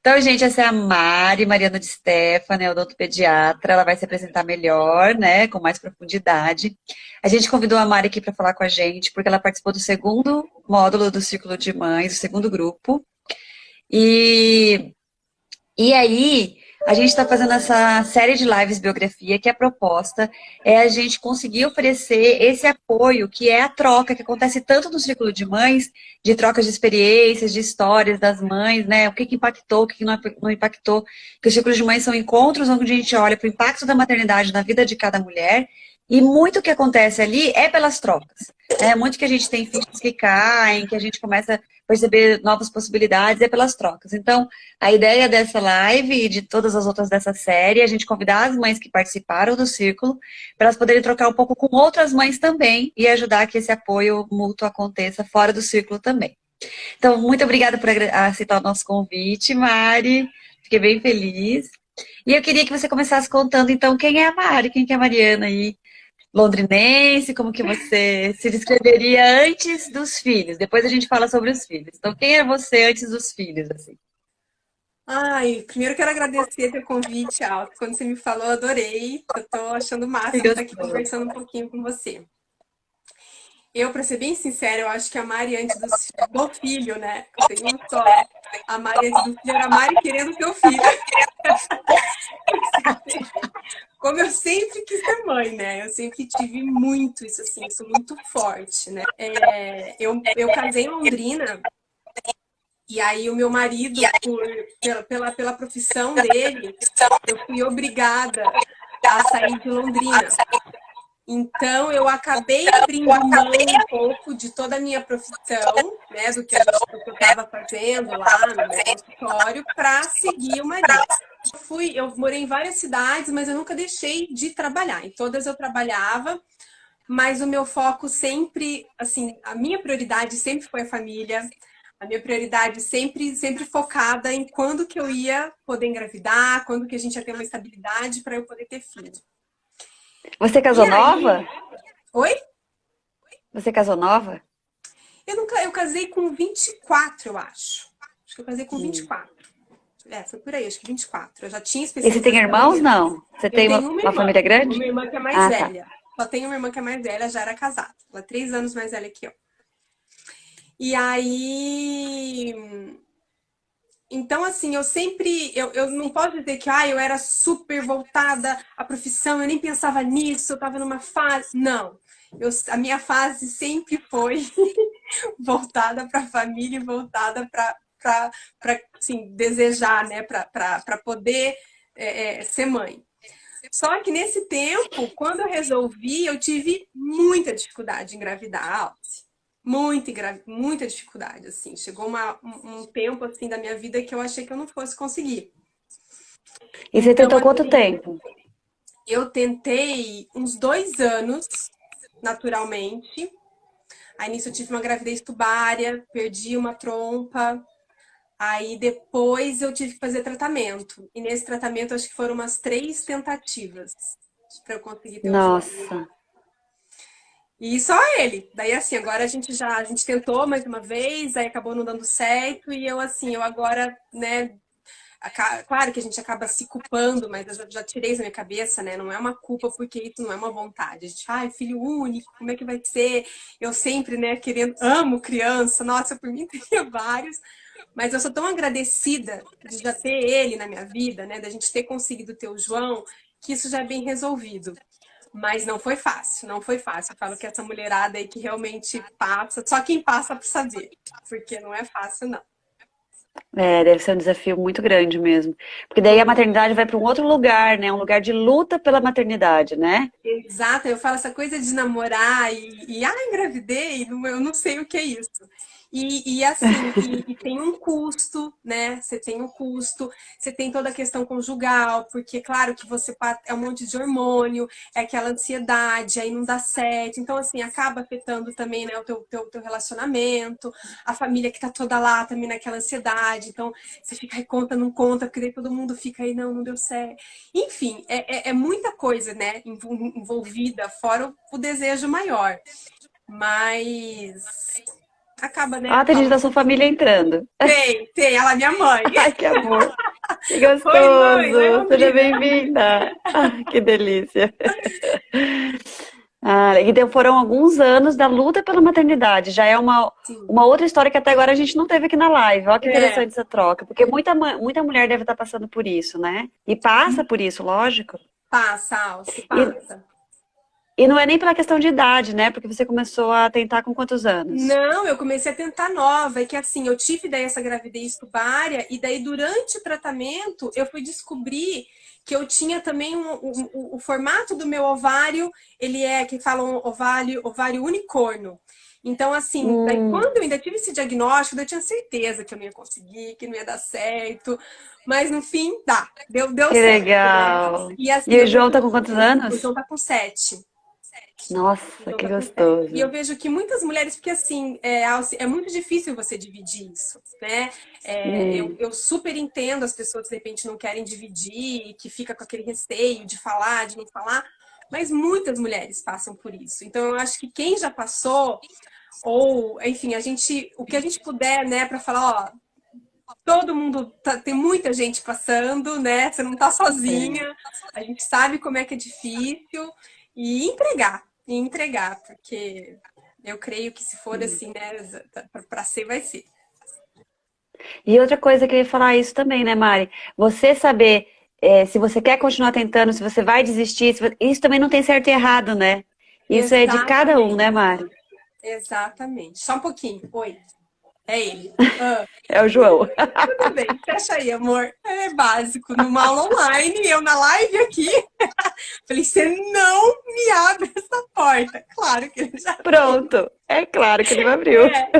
Então, gente, essa é a Mari, Mariana de Stefano, é odontopediatra. Ela vai se apresentar melhor, né, com mais profundidade. A gente convidou a Mari aqui para falar com a gente, porque ela participou do segundo módulo do Círculo de Mães, do segundo grupo. E E aí, a gente está fazendo essa série de lives biografia, que a proposta é a gente conseguir oferecer esse apoio, que é a troca, que acontece tanto no Círculo de Mães, de trocas de experiências, de histórias das mães, né? O que, que impactou, o que, que não impactou. Que os Círculos de Mães são encontros onde a gente olha para o impacto da maternidade na vida de cada mulher, e muito que acontece ali é pelas trocas. É muito que a gente tem fichas que caem, que a gente começa a perceber novas possibilidades, é pelas trocas. Então, a ideia dessa live e de todas as outras dessa série é a gente convidar as mães que participaram do círculo para elas poderem trocar um pouco com outras mães também e ajudar que esse apoio mútuo aconteça fora do círculo também. Então, muito obrigada por aceitar o nosso convite, Mari. Fiquei bem feliz. E eu queria que você começasse contando, então, quem é a Mari, quem que é a Mariana aí, londrinense, como que você se descreveria antes dos filhos. Depois a gente fala sobre os filhos. Então, quem é você antes dos filhos, assim? Ai, primeiro quero agradecer teu convite, Alto. Quando você me falou, eu adorei. Eu tô achando o Que máximo estar aqui gostoso. conversando um pouquinho com você. Eu, pra ser bem sincera, eu acho que a Mari antes do filho, né? Eu tenho um só. A Mari antes do filho era a Mari querendo ter o filho. Como eu sempre quis ser mãe, né? Eu sempre tive muito isso, assim, isso muito forte, né? Eu casei em Londrina. E aí o meu marido, pela profissão dele, eu fui obrigada a sair de Londrina. Então eu acabei abrindo mão um pouco de toda a minha profissão, né, do que eu estava fazendo lá no meu consultório, para seguir o marido. Eu morei em várias cidades, mas eu nunca deixei de trabalhar. Em todas eu trabalhava, mas o meu foco sempre, assim, a minha prioridade sempre foi a família. A minha prioridade sempre focada em quando que eu ia poder engravidar, quando que a gente ia ter uma estabilidade para eu poder ter filho. Você E casou aí, nova? oi? Você casou nova? Eu casei com 24, eu acho. Acho que eu casei com Hum. 24. Foi por aí, acho que 24. Eu já tinha E você tem especialização. irmãos? Não. Você Eu tem tenho uma família grande? uma irmã que é mais Ah, tá. velha. Só tenho uma irmã que é mais velha, já era casada. Ela é 3 anos mais velha que eu. E aí, então, assim, eu não posso dizer que eu era super voltada à profissão, eu nem pensava nisso, eu estava numa fase. Não, a minha fase sempre foi voltada para a família e voltada para assim, desejar, né, para poder ser mãe. Só que nesse tempo, quando eu resolvi, eu tive muita dificuldade em engravidar, muita dificuldade, assim. Chegou um tempo, assim, da minha vida que eu achei que eu não fosse conseguir. E você Então, tentou quanto assim, tempo? eu tentei uns 2 anos, naturalmente. Aí, nisso, eu tive uma gravidez tubária, perdi uma trompa. Aí, depois, eu tive que fazer tratamento. E nesse tratamento, acho que foram umas 3 tentativas para eu conseguir ter o João. Nossa. E só ele. Daí, assim, agora a gente tentou mais uma vez, aí acabou não dando certo, e eu, assim, eu agora, né, claro que a gente acaba se culpando, mas eu já tirei isso da minha cabeça, né, não é uma culpa porque isso não é uma vontade. A gente, filho único, como é que vai ser? Eu sempre, né, amo criança, nossa, por mim teria vários, mas eu sou tão agradecida de já ter ele na minha vida, né, da gente ter conseguido ter o João, que isso já é bem resolvido. Mas não foi fácil, não foi fácil. Eu falo que essa mulherada aí que realmente passa, só quem passa para saber, porque não é fácil, não. É, deve ser um desafio muito grande mesmo. Porque daí a Muito. maternidade vai para um outro lugar, né? Um lugar de luta pela maternidade, né? Exato, eu falo essa coisa de namorar engravidei, eu não sei o que é isso. E tem um custo, né? Você tem um custo, você tem toda a questão conjugal, porque claro que é um monte de hormônio, é aquela ansiedade, aí não dá certo. Então, assim, acaba afetando também, né, o teu relacionamento, a família que tá toda lá também naquela ansiedade. Então, você fica aí, conta, não conta, porque daí todo mundo fica aí, não deu certo. Enfim, é muita coisa, né, envolvida, fora o desejo maior. Mas acaba, né, Ah, tem gente da sua família entrando. tem, ela é minha mãe. Ai, que amor. Que Oi, mãe, oi, gostoso. Seja Londrina. bem-vinda. Ah, que delícia. Ah, então foram alguns anos da luta pela maternidade. Já é Sim, uma outra história que até agora a gente não teve aqui na live. Olha que é, interessante essa troca. Porque muita mulher deve estar passando por isso, né? E passa por isso, lógico. passa, Alce, E, passa. e não é nem pela questão de idade, né? Porque você começou a tentar com quantos anos? Não, eu comecei a tentar nova, é que assim, eu tive daí essa gravidez tubária, e daí durante o tratamento eu fui descobrir que eu tinha também o formato do meu ovário, ele é, que falam ovário unicorno. Então, assim, daí Hum, quando eu ainda tive esse diagnóstico, eu tinha certeza que eu não ia conseguir, que não ia dar certo, mas no fim, deu que certo, né? legal. E assim, E o eu João vejo, tá com quantos o anos? João tá com 7. Nossa, Então que tá com sete. E eu gostoso. vejo que muitas mulheres, porque assim, Alci, é muito difícil você dividir isso, né? Hum, Eu super entendo as pessoas que de repente não querem dividir, e que fica com aquele receio de falar, de não falar, mas muitas mulheres passam por isso. Então eu acho que quem já passou, ou enfim, o que a gente puder, né, para falar, ó, todo mundo tem muita gente passando, né? Você não tá é. sozinha. A gente sabe como é que é difícil e entregar, porque eu creio que se for assim, né, para ser vai ser. E outra coisa que eu ia falar isso também, né, Mari? Você saber se você quer continuar tentando, se você vai desistir, isso também não tem certo e errado, né? Isso é de cada um, né, Exatamente. Mari? Exatamente. Só um pouquinho. Oi, é ele. Ah, É o João. tudo bem, fecha aí, amor. É básico. Numa aula online, eu na live aqui. Falei, você não me abre essa porta. Claro que ele já abriu. Pronto. É claro que ele me abriu. É.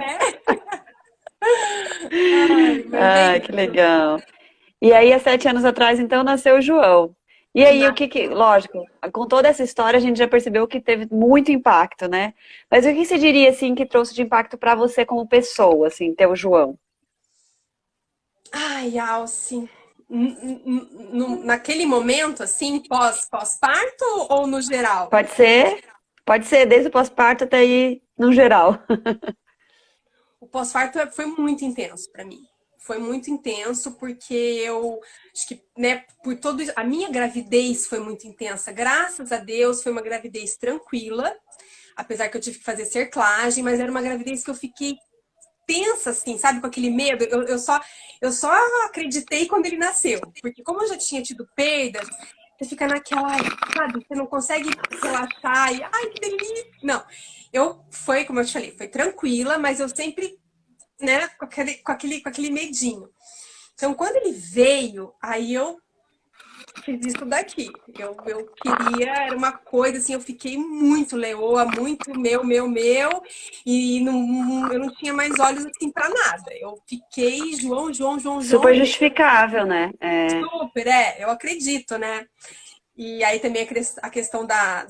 Ai, mas é Ah, que isso. legal. E aí, há 7 anos atrás, então, nasceu o João. E aí, o Na- que que, lógico, com toda essa história, a gente já percebeu que teve muito impacto, né? Mas o que você diria, assim, que trouxe de impacto pra você como pessoa, assim, ter o João? Ai, Alce. Naquele momento, assim, pós-parto ou no geral? Pode ser? Pode ser, desde o pós-parto até aí, no geral. O pós-parto foi muito intenso para mim. Foi muito intenso porque eu acho que, né, por todo isso, a minha gravidez foi muito intensa. Graças a Deus, foi uma gravidez tranquila, apesar que eu tive que fazer cerclagem, mas era uma gravidez que eu fiquei tensa, assim, sabe, com aquele medo. Eu só acreditei quando ele nasceu, porque como eu já tinha tido perdas, você fica naquela, sabe, você não consegue relaxar e, ai, que delícia. Não, foi, como eu te falei, foi tranquila, mas eu sempre, né, com aquele medinho. Então, quando ele veio, aí eu fiz isso daqui. Eu queria, era uma coisa assim, eu fiquei muito leoa, muito meu, e eu não tinha mais olhos assim para nada. Eu fiquei João, Super justificável, né? É. super, eu acredito, né? E aí também a questão da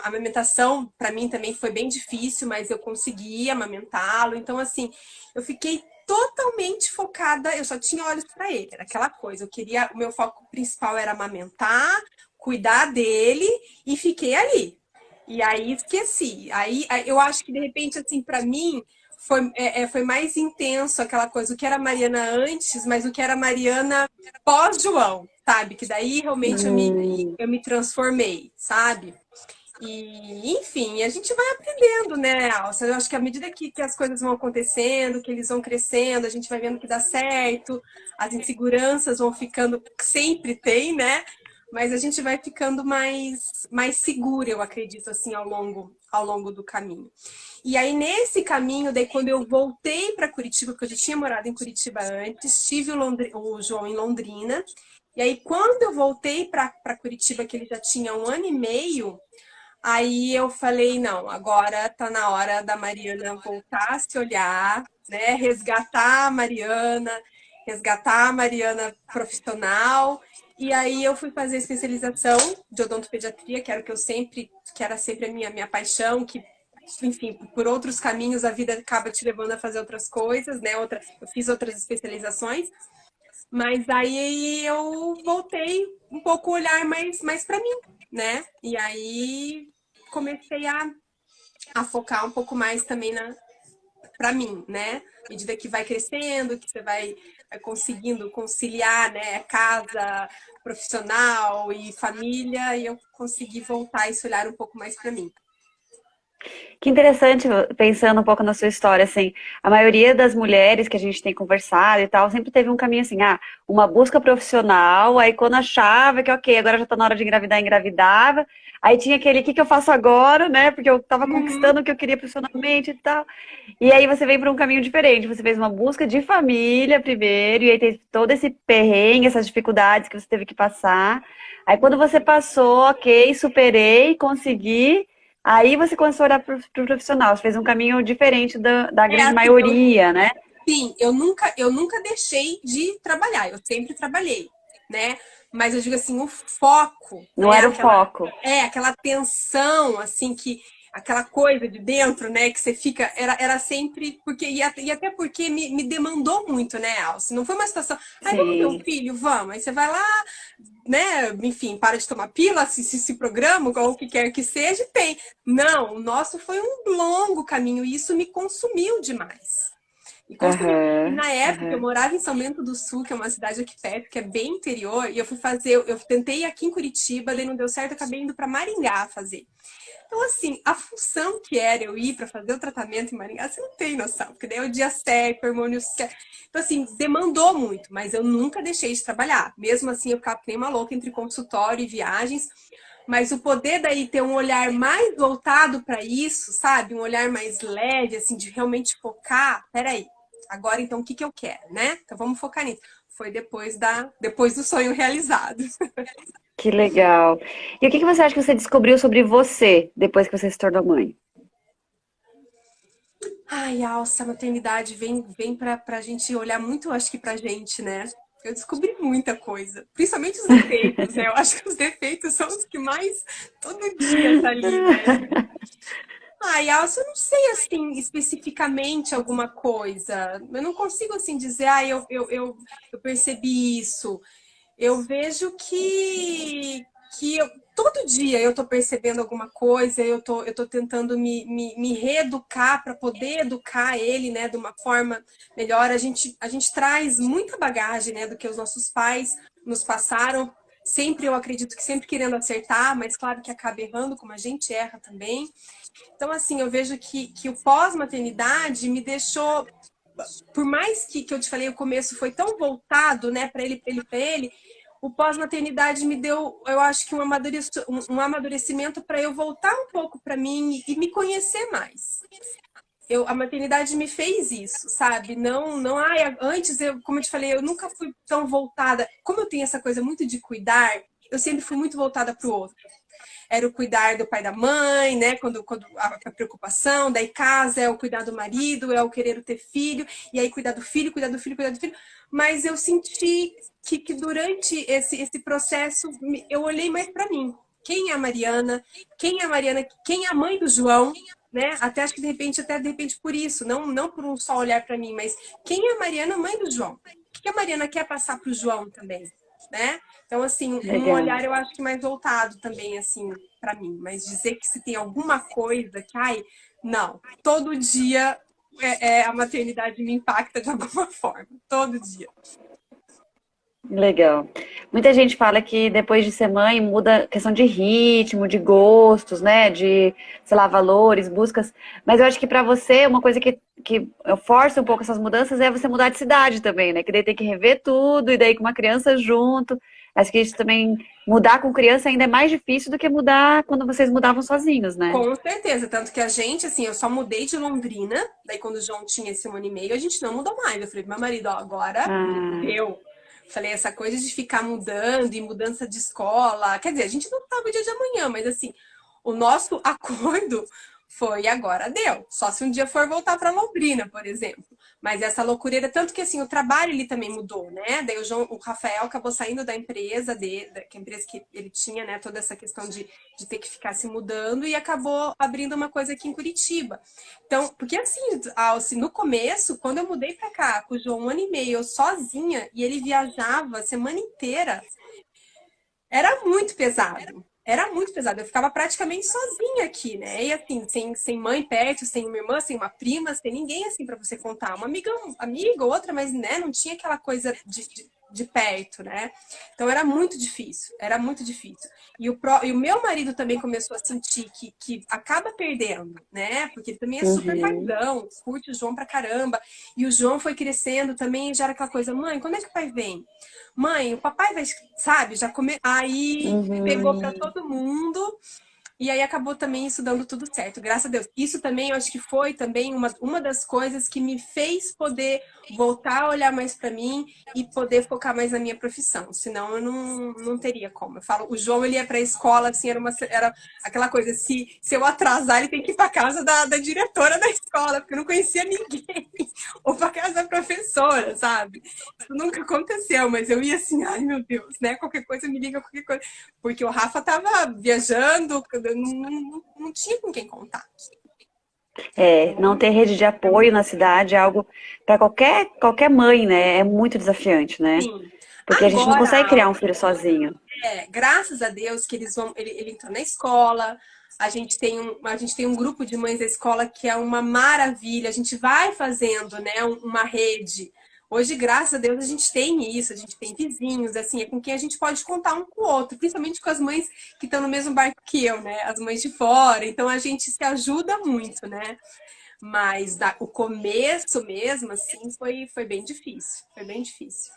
amamentação, para mim também foi bem difícil, mas eu consegui amamentá-lo. Então, assim, eu fiquei totalmente focada, eu só tinha olhos para ele, era aquela coisa. O meu foco principal era amamentar, cuidar dele e fiquei ali. E aí esqueci. Aí eu acho que de repente, assim, para mim foi mais intenso aquela coisa, o que era Mariana antes, mas o que era Mariana pós-João, sabe? Que daí realmente Hum, eu me transformei, sabe? E, enfim, a gente vai aprendendo, né, Alça? Eu acho que à medida que as coisas vão acontecendo, que eles vão crescendo, a gente vai vendo que dá certo, as inseguranças vão ficando, sempre tem, né? Mas a gente vai ficando mais segura, eu acredito, assim, ao longo do caminho. E aí, nesse caminho, daí quando eu voltei para Curitiba, porque eu já tinha morado em Curitiba antes, tive o João em Londrina, e aí quando eu voltei para Curitiba, que ele já tinha 1 ano e meio, aí eu falei, não, agora tá na hora da Mariana voltar a se olhar, né? Resgatar a Mariana profissional. E aí eu fui fazer especialização de odontopediatria, que era o que eu sempre, que era sempre a minha paixão, que, enfim, por outros caminhos a vida acaba te levando a fazer outras coisas, né? Eu fiz outras especializações, mas aí eu voltei um pouco o olhar mais para mim, né? E aí comecei a focar um pouco mais também para mim, né? À medida que vai crescendo, que você vai conseguindo conciliar, né, casa, profissional e família, e eu consegui voltar esse olhar um pouco mais para mim. Que interessante, pensando um pouco na sua história, assim, a maioria das mulheres que a gente tem conversado e tal, sempre teve um caminho assim, uma busca profissional, aí quando achava que, ok, agora já tá na hora de engravidar, engravidava, aí tinha aquele, o que que eu faço agora, né, porque eu tava Uhum. conquistando o que eu queria profissionalmente e tal, e aí você vem para um caminho diferente, você fez uma busca de família primeiro, e aí teve todo esse perrengue, essas dificuldades que você teve que passar, aí quando você passou, ok, superei, consegui. Aí você começou a olhar para o profissional, você fez um caminho diferente da É grande assim, maioria, né? sim, eu nunca deixei de trabalhar, eu sempre trabalhei, né? Mas eu digo assim, o foco, Não né? era o foco. Aquela tensão, assim, aquela coisa de dentro, né? Que você fica, era sempre, e até porque me demandou muito, né, Alce? Não foi uma situação, ai, vamos ter um Sim. filho? Vamos. Aí você vai lá, né? Enfim, para de tomar pílula, se programa, ou o que quer que seja, e tem. Não, o nosso foi um longo caminho e isso me consumiu demais. E consumiu. E Aham, na época eu aham. morava em São Bento do Sul, que é uma cidade aqui perto, que é bem interior, e eu tentei ir aqui em Curitiba, daí não deu certo, eu acabei indo para Maringá fazer. Então, assim, a função que era eu ir para fazer o tratamento em Maringá, você não tem noção, porque daí é o dia certo, o hormônio certo. Então, assim, demandou muito, mas eu nunca deixei de trabalhar. Mesmo assim, eu ficava que nem uma louca entre consultório e viagens, mas o poder daí ter um olhar mais voltado para isso, sabe? Um olhar mais leve, assim, de realmente focar. Peraí, agora então o que que eu quero, né? Então vamos focar nisso. Foi depois do sonho realizado. Que legal. E o que que você acha que você descobriu sobre você depois que você se tornou mãe? Ai, Alça, a maternidade vem pra gente olhar muito, acho que pra gente, né? Eu descobri muita coisa, principalmente os defeitos, né? Eu acho que os defeitos são os que mais todo dia tá ali, né? Ai, Alça, eu não sei, assim, especificamente alguma coisa. Eu não consigo, assim, dizer, eu percebi isso. Eu vejo que todo dia eu tô percebendo alguma coisa, eu tô tentando me reeducar para poder educar ele, né, de uma forma melhor. A gente traz muita bagagem, né, do que os nossos pais nos passaram. Sempre, eu acredito que sempre querendo acertar, mas claro que acaba errando, como a gente erra também. Então, assim, eu vejo que o pós-maternidade me deixou, por mais que eu te falei, o começo foi tão voltado, né, para ele, o pós-maternidade me deu, eu acho que um amadurecimento para eu voltar um pouco para mim e me conhecer mais. A maternidade me fez isso, sabe? Não, antes, como eu te falei, eu nunca fui tão voltada. Como eu tenho essa coisa muito de cuidar, eu sempre fui muito voltada para o outro. Era o cuidar do pai e da mãe, né? Quando a preocupação, daí casa é o cuidar do marido, é o querer ter filho, e aí cuidar do filho, cuidar do filho, cuidar do filho. Mas eu senti que durante esse processo eu olhei mais para mim. Quem é a Mariana? Quem é a Mariana? Quem é a mãe do João? Né? Até acho que de repente por isso, não por um só olhar para mim, mas quem é a Mariana, mãe do João? O que a Mariana quer passar para o João também, né? Então, assim, um Legal. olhar eu acho que mais voltado também, assim, para mim. Mas dizer que se tem alguma coisa que, não, todo dia a maternidade me impacta de alguma forma. Todo dia. Legal. Muita gente fala que depois de ser mãe muda a questão de ritmo, de gostos, né? De, sei lá, valores, buscas. Mas eu acho que pra você, uma coisa que força um pouco essas mudanças é você mudar de cidade também, né? Que daí tem que rever tudo, e daí com uma criança junto. Acho que isso também, mudar com criança ainda é mais difícil do que mudar quando vocês mudavam sozinhos, né? Com certeza. Tanto que a gente, assim, eu só mudei de Londrina. Daí, quando o João tinha esse 1 ano e meio, a gente não mudou mais. Eu falei pro meu marido, ó, agora Ah, deu. Falei, essa coisa de ficar mudando e mudança de escola. Quer dizer, a gente não sabe o dia de amanhã, mas assim, o nosso acordo foi agora deu. Só se um dia for voltar para Londrina, por exemplo. Mas essa loucura, tanto que assim, o trabalho ele também mudou, né? Daí o Rafael acabou saindo da empresa dele, que a empresa que ele tinha, né? Toda essa questão de ter que ficar se mudando e acabou abrindo uma coisa aqui em Curitiba. Então, porque assim, no começo, quando eu mudei para cá, com o João 1 ano e meio, eu sozinha, e ele viajava a semana inteira, era muito pesado. era muito pesado. Eu ficava praticamente sozinha aqui, né? E assim, sem mãe perto, sem uma irmã, sem uma prima, sem ninguém assim para você contar. Uma amiga, outra, mas né, não tinha aquela coisa de perto, né? Então era muito difícil, era muito difícil. E o meu marido também começou a sentir que acaba perdendo, né? Porque ele também é super Uhum, paizão, curte o João pra caramba. E o João foi crescendo também, já era aquela coisa, mãe, quando é que o pai vem? Mãe, o papai vai, sabe, já come... Aí pegou pra uhum. todo mundo. E aí acabou também isso dando tudo certo, graças a Deus. Isso também, eu acho que foi também uma das coisas que me fez poder voltar a olhar mais para mim e poder focar mais na minha profissão. Senão eu não teria como. Eu falo, o João, ele ia para a escola, assim, era aquela coisa, se eu atrasar, ele tem que ir para casa da diretora da escola, porque eu não conhecia ninguém. Ou para casa da professora, sabe? Isso nunca aconteceu, mas eu ia assim, ai meu Deus, né? Qualquer coisa me liga, qualquer coisa. Porque o Rafa tava viajando, não tinha com quem contar. Não ter rede de apoio na cidade é algo para qualquer mãe, né? É muito desafiante, né? Sim. Porque a gente não Agora, consegue criar um filho sozinho. graças a Deus que eles vão, ele entrou na escola. A gente tem um grupo de mães da escola que é uma maravilha. A gente vai fazendo, né, uma rede. Hoje, graças a Deus, a gente tem isso, a gente tem vizinhos, assim, é com quem a gente pode contar um com o outro, principalmente com as mães que estão no mesmo barco que eu, né? As mães de fora. Então a gente se ajuda muito, né? Mas o começo mesmo, assim, foi bem difícil. Foi bem difícil.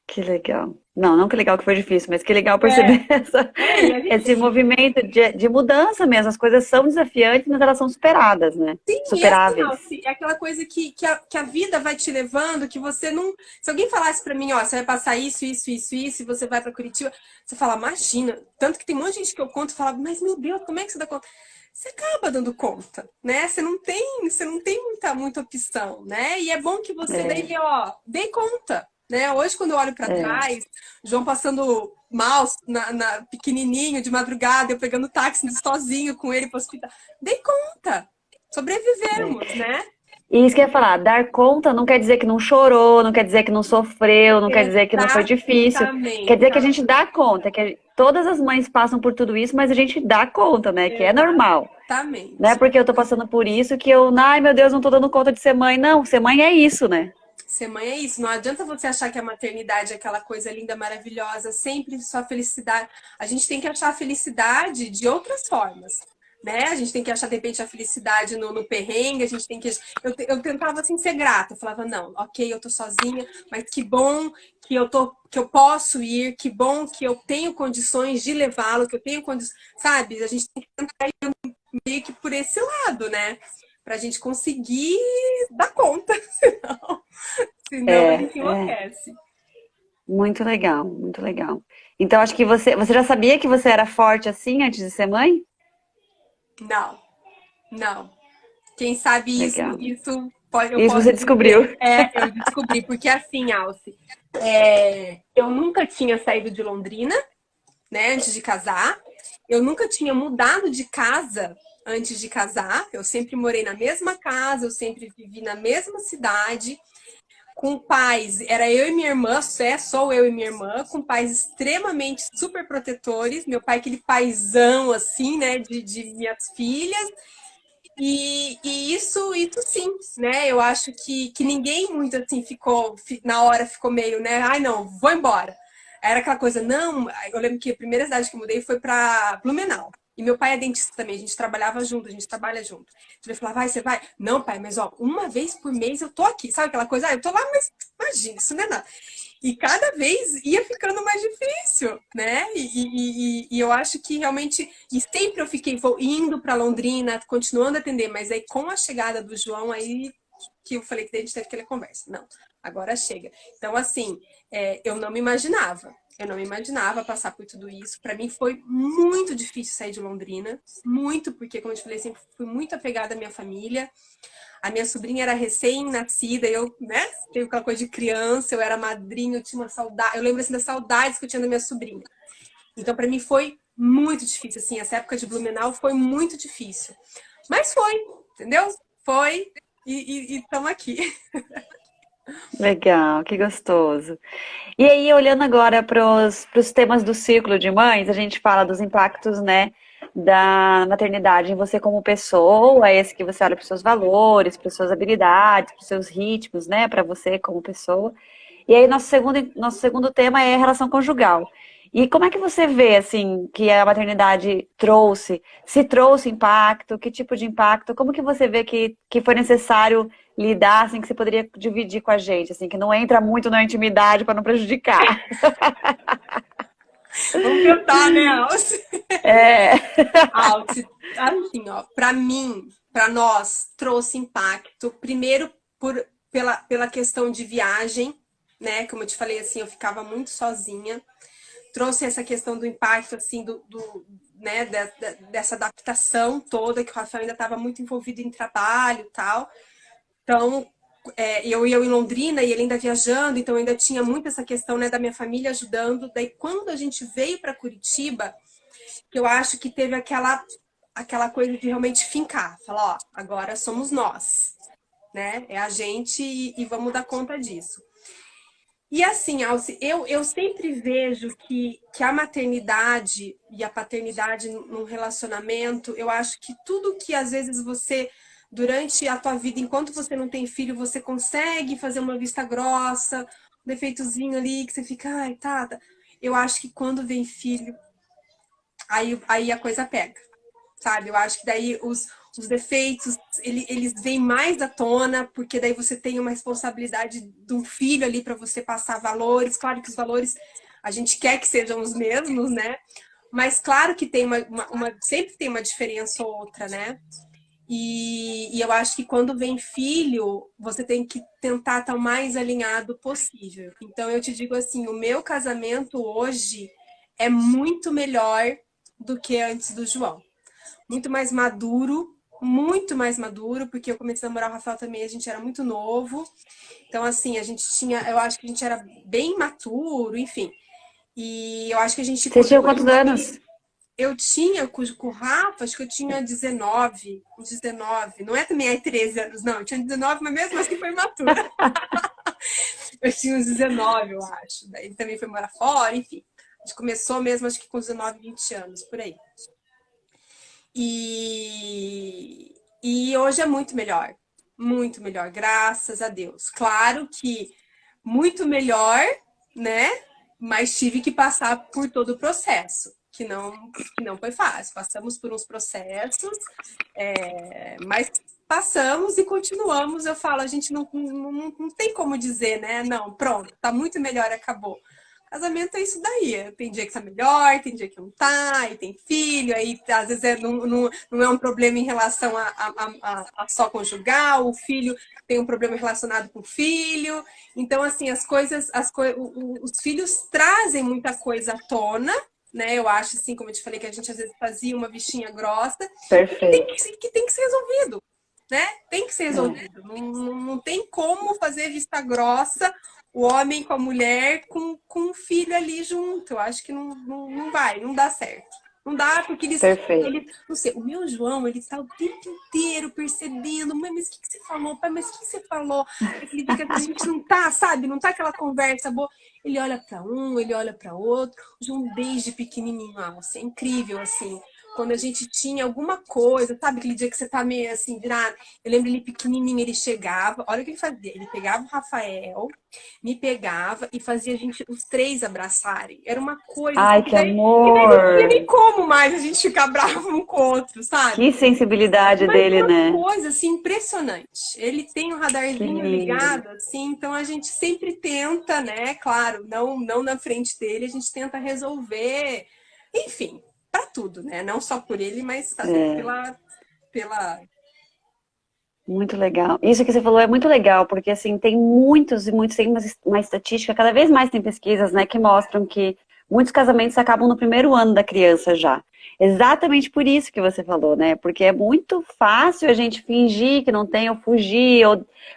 Que legal. Não, não que legal que foi difícil, mas que legal É, perceber e a esse gente. movimento de mudança mesmo. As coisas são desafiantes, mas elas são superadas, né? Sim, e assim, Superáveis. Alci, é aquela coisa que a vida vai te levando, que você não. Se alguém falasse pra mim, ó, você vai passar isso, isso, isso, isso, e você vai pra Curitiba, você fala, imagina. Tanto que tem um monte de gente que eu conto e fala, mas meu Deus, como é que você dá conta? Você acaba dando conta, né? Você não tem muita opção, né? E é bom que você daí, É, ó, dê conta, né? Hoje, quando eu olho pra é, trás, João passando mal, pequenininho, de madrugada, eu pegando táxi sozinho com ele pro hospital. Dei conta. Sobrevivemos, é. né? E isso que eu ia falar, dar conta não quer dizer que não chorou, não quer dizer que não sofreu, não quer dizer que não foi difícil. Quer Exatamente. dizer que a gente dá conta, todas as mães passam por tudo isso, mas a gente dá conta, né? Que é normal. Não é Exatamente. porque eu tô passando por isso que ai meu Deus, não tô dando conta de ser mãe. Não, ser mãe é isso, né? Ser mãe é isso. Não adianta você achar que a maternidade é aquela coisa linda, maravilhosa, sempre só felicidade. A gente tem que achar a felicidade de outras formas. Né? A gente tem que achar, de repente, a felicidade no perrengue, a gente tem que. Eu tentava assim ser grata. Eu falava, não, ok, eu tô sozinha, mas que bom que eu posso ir, que bom que eu tenho condições de levá-lo, que eu tenho condições. Sabe? A gente tem que tentar ir meio que por esse lado, né? Pra gente conseguir dar conta, senão a É, gente é. enlouquece. Muito legal, muito legal. Então, acho que você já sabia que você era forte assim antes de ser mãe? Não, não. Quem sabe Legal. eu Isso você posso descobriu. dizer, eu descobri, porque assim, Alce, eu nunca tinha saído de Londrina, né, antes de casar. Eu nunca tinha mudado de casa antes de casar. Eu sempre morei na mesma casa, eu sempre vivi na mesma cidade, com pais, era eu e minha irmã, só eu e minha irmã, com pais extremamente super protetores. Meu pai, aquele paizão, assim, né, de minhas filhas. E isso sim, né? Eu acho que ninguém muito assim na hora ficou meio, né? Ai, não, vou embora. Era aquela coisa, não. Eu lembro que a primeira cidade que eu mudei foi para Blumenau. E meu pai é dentista também, a gente trabalhava junto, a gente trabalha junto. Então ele falava, vai, você vai? Não, pai, mas ó, uma vez por mês eu tô aqui. Sabe aquela coisa? Ah, eu tô lá, mas imagina, isso não é nada. E cada vez ia ficando mais difícil, né? E eu acho que realmente. E sempre eu fiquei indo para Londrina, continuando a atender, mas aí com a chegada do João, aí que eu falei que a gente teve aquela conversa. Não, agora chega. Então, assim, eu não me imaginava. Eu não me imaginava passar por tudo isso. Para mim foi muito difícil sair de Londrina. Muito, porque, como eu te falei, sempre fui muito apegada à minha família. A minha sobrinha era recém-nascida, eu, né, tenho aquela coisa de criança, eu era madrinha, eu tinha uma saudade, eu lembro assim das saudades que eu tinha da minha sobrinha. Então, para mim foi muito difícil, assim, essa época de Blumenau foi muito difícil. Mas foi, entendeu? Foi e estamos aqui. Legal, que gostoso. E aí, olhando agora para os temas do círculo de mães, a gente fala dos impactos, né, da maternidade em você como pessoa, esse que você olha para os seus valores, para as suas habilidades, para os seus ritmos, né, para você como pessoa. E aí, nosso segundo tema é a relação conjugal. E como é que você vê, assim, que a maternidade trouxe? Se trouxe impacto, que tipo de impacto? Como que você vê que foi necessário lidar, assim, que você poderia dividir com a gente, assim, que não entra muito na intimidade para não prejudicar? Vamos tentar, né, Alce? É, Alce, assim, ó, para mim, para nós, trouxe impacto, primeiro pela questão de viagem, né? Como eu te falei, assim, eu ficava muito sozinha. Trouxe essa questão do impacto, assim, né, dessa adaptação toda, que o Rafael ainda estava muito envolvido em trabalho e tal. Então, eu em Londrina e ele ainda viajando, então ainda tinha muito essa questão, né, da minha família ajudando. Daí, quando a gente veio para Curitiba, que eu acho que teve aquela coisa de realmente fincar, falar, ó, agora somos nós, né? É a gente e vamos dar conta disso. E assim, Alce, eu sempre vejo que a maternidade e a paternidade num relacionamento, eu acho que tudo que às vezes você, durante a tua vida, enquanto você não tem filho, você consegue fazer uma vista grossa, um defeitozinho ali, que você fica, ai, tá. Eu acho que quando vem filho, aí a coisa pega, sabe? Eu acho que daí os defeitos, eles vêm mais à tona, porque daí você tem uma responsabilidade de um filho ali para você passar valores. Claro que os valores a gente quer que sejam os mesmos, né? Mas claro que tem sempre tem uma diferença ou outra, né? E eu acho que quando vem filho, você tem que tentar estar o mais alinhado possível. Então eu te digo assim, o meu casamento hoje é muito melhor do que antes do João, muito mais maduro, porque eu comecei a namorar o Rafael também, a gente era muito novo. Então, assim, a gente tinha, eu acho que a gente era bem maturo, enfim. E eu acho que a gente vocês tinham construiu quantos uma. anos? Eu tinha, com o Rafa, acho que eu tinha 19, 19. Não é também aí 13 anos, não. Eu tinha 19, mas mesmo assim foi matura. Eu tinha uns 19, eu acho. Daí ele também foi morar fora, enfim. A gente começou mesmo, acho que com 19, 20 anos, por aí. E hoje é muito melhor, graças a Deus. Claro que muito melhor, né? Mas tive que passar por todo o processo, que não foi fácil. Passamos por uns processos, mas passamos e continuamos. Eu falo, a gente não tem como dizer, né? Não, pronto, tá muito melhor, acabou. Casamento é isso daí. Tem dia que tá melhor, tem dia que não tá, aí tem filho, aí às vezes não é um problema em relação a só conjugal, o filho tem um problema relacionado com o filho. Então, assim, os filhos trazem muita coisa à tona, né? Eu acho, assim, como eu te falei, que a gente às vezes fazia uma bichinha grossa, que tem Perfeito. que, que tem que ser resolvido, né? Tem que ser É, resolvido. Não tem como fazer vista grossa o homem com a mulher com um filho ali junto. Eu acho que não vai, não dá certo. Não dá, porque perfeito. não sei, o meu João, ele tá o tempo inteiro percebendo, mãe, mas o que você falou? Pai, mas o que você falou? Aquele dia que a gente não tá, sabe? Não tá aquela conversa boa. Ele olha para um, ele olha para outro. O João, desde pequenininho, Alce, é incrível, assim. Quando a gente tinha alguma coisa, sabe? Aquele dia que você tá meio assim, virado. Eu lembro ele pequenininho, ele chegava, olha o que ele fazia. Ele pegava o Rafael, me pegava e fazia a gente, os três abraçarem. Era uma coisa assim, Ai, que que daí não tinha nem amor! como mais a gente ficar bravo um com o outro, sabe? Que sensibilidade Mas dele, uma né? coisa assim impressionante. Ele tem o Que radarzinho lindo. ligado, assim, então a gente sempre tenta, né? Claro, não na frente dele, a gente tenta resolver, enfim, para tudo, né? Não só por ele, mas até É. pela. Muito legal. Isso que você falou é muito legal, porque assim, tem muitos e muitos, tem uma estatística, cada vez mais tem pesquisas, né, que mostram que muitos casamentos acabam no primeiro ano da criança já. Exatamente por isso que você falou, né? Porque é muito fácil a gente fingir que não tem, ou fugir,